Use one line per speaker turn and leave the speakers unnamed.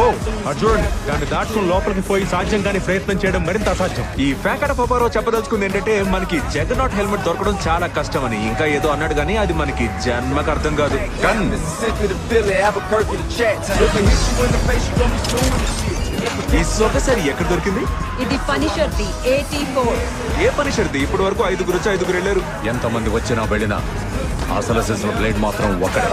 ఓ అర్జున్ దాన్ని దాటుకుని లోపలికి పోయి సాధ్యం కానీ ప్రయత్నం చేయడం మరింత అసాధ్యం.
ఈ ఫ్యాకట పపారో చెప్పదలుచుకుంది ఏంటంటే మనకి జగన్నాట్ హెల్మెట్ దొరకడం చాలా కష్టమని. ఇంకా ఏదో అన్నాడు కానీ అది మనకి జన్మకు అర్థం కాదు. ఈ సొగసరి ఎక్కడ దొరికింది?
ఇది పనిషర్ ది AT4.
ఏ పనిషర్ది? ఇప్పటి వరకు 5 వెళ్ళారు.
ఎంతమంది వచ్చినా వెళ్ళినా అసలు బ్లేడ్ మాత్రం ఒకటే.